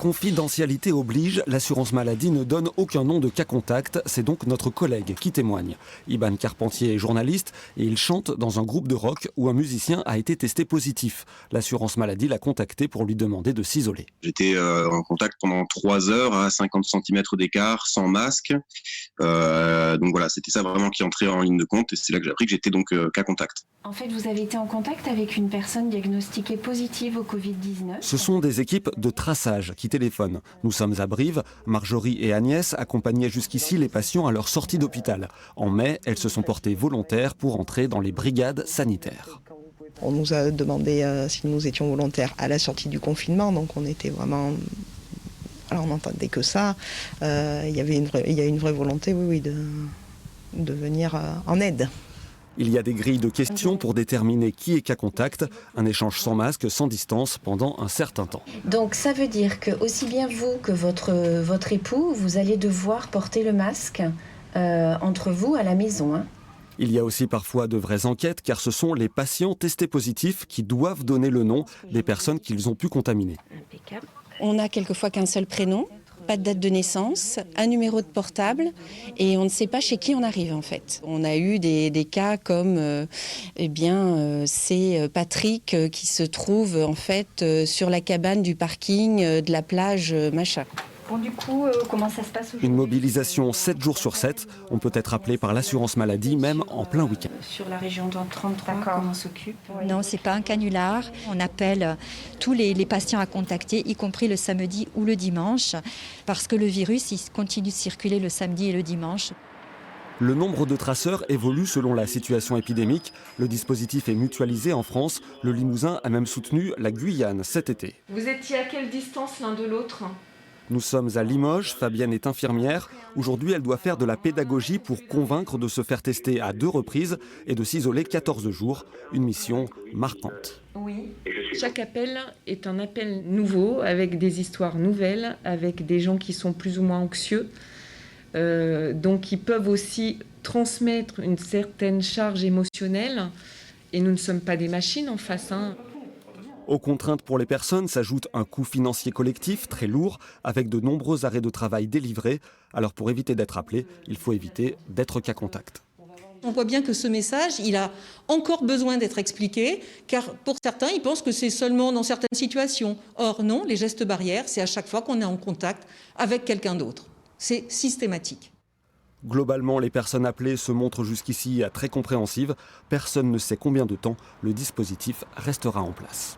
Confidentialité oblige, l'assurance maladie ne donne aucun nom de cas contact. C'est donc notre collègue qui témoigne. Iban Carpentier est journaliste et il chante dans un groupe de rock où un musicien a été testé positif. L'assurance maladie l'a contacté pour lui demander de s'isoler. J'étais en contact pendant 3 heures à 50 cm d'écart, sans masque. Donc voilà, c'était ça vraiment qui entrait en ligne de compte et c'est là que j'ai appris que j'étais donc cas contact. En fait, vous avez été en contact avec une personne diagnostiquée positive au Covid-19. Ce sont des équipes de traçage qui téléphonent. Nous sommes à Brive. Marjorie et Agnès accompagnaient jusqu'ici les patients à leur sortie d'hôpital. En mai, elles se sont portées volontaires pour entrer dans les brigades sanitaires. On nous a demandé si nous étions volontaires à la sortie du confinement, donc on était vraiment... Alors on n'entendait que ça. Il y a une vraie volonté, oui, de venir en aide. Il y a des grilles de questions pour déterminer qui est cas contact, un échange sans masque, sans distance pendant un certain temps. Donc ça veut dire que aussi bien vous que votre époux, vous allez devoir porter le masque entre vous à la maison. Hein. Il y a aussi parfois de vraies enquêtes car ce sont les patients testés positifs qui doivent donner le nom des personnes qu'ils ont pu contaminer. On n'a quelquefois qu'un seul prénom, pas de date de naissance, un numéro de portable et on ne sait pas chez qui on arrive en fait. On a eu des cas comme c'est Patrick qui se trouve en fait sur la cabane du parking de la plage machin. Bon, du coup, comment ça se passe aujourd'hui ? Une mobilisation 7 jours sur 7. On peut être appelé par l'assurance maladie, même en plein week-end. Sur la région de 33, comment on s'occupe ? Non, ce n'est pas un canular. On appelle tous les patients à contacter, y compris le samedi ou le dimanche, parce que le virus il continue de circuler le samedi et le dimanche. Le nombre de traceurs évolue selon la situation épidémique. Le dispositif est mutualisé en France. Le Limousin a même soutenu la Guyane cet été. Vous étiez à quelle distance l'un de l'autre ? Nous sommes à Limoges, Fabienne est infirmière. Aujourd'hui, elle doit faire de la pédagogie pour convaincre de se faire tester à 2 reprises et de s'isoler 14 jours. Une mission marquante. Oui. Chaque appel est un appel nouveau, avec des histoires nouvelles, avec des gens qui sont plus ou moins anxieux. Donc ils peuvent aussi transmettre une certaine charge émotionnelle. Et nous ne sommes pas des machines en face. Aux contraintes pour les personnes s'ajoute un coût financier collectif très lourd avec de nombreux arrêts de travail délivrés. Alors pour éviter d'être appelé, il faut éviter d'être cas contact. On voit bien que ce message, il a encore besoin d'être expliqué, car pour certains, ils pensent que c'est seulement dans certaines situations. Or non, les gestes barrières, c'est à chaque fois qu'on est en contact avec quelqu'un d'autre. C'est systématique. Globalement, les personnes appelées se montrent jusqu'ici très compréhensives. Personne ne sait combien de temps le dispositif restera en place.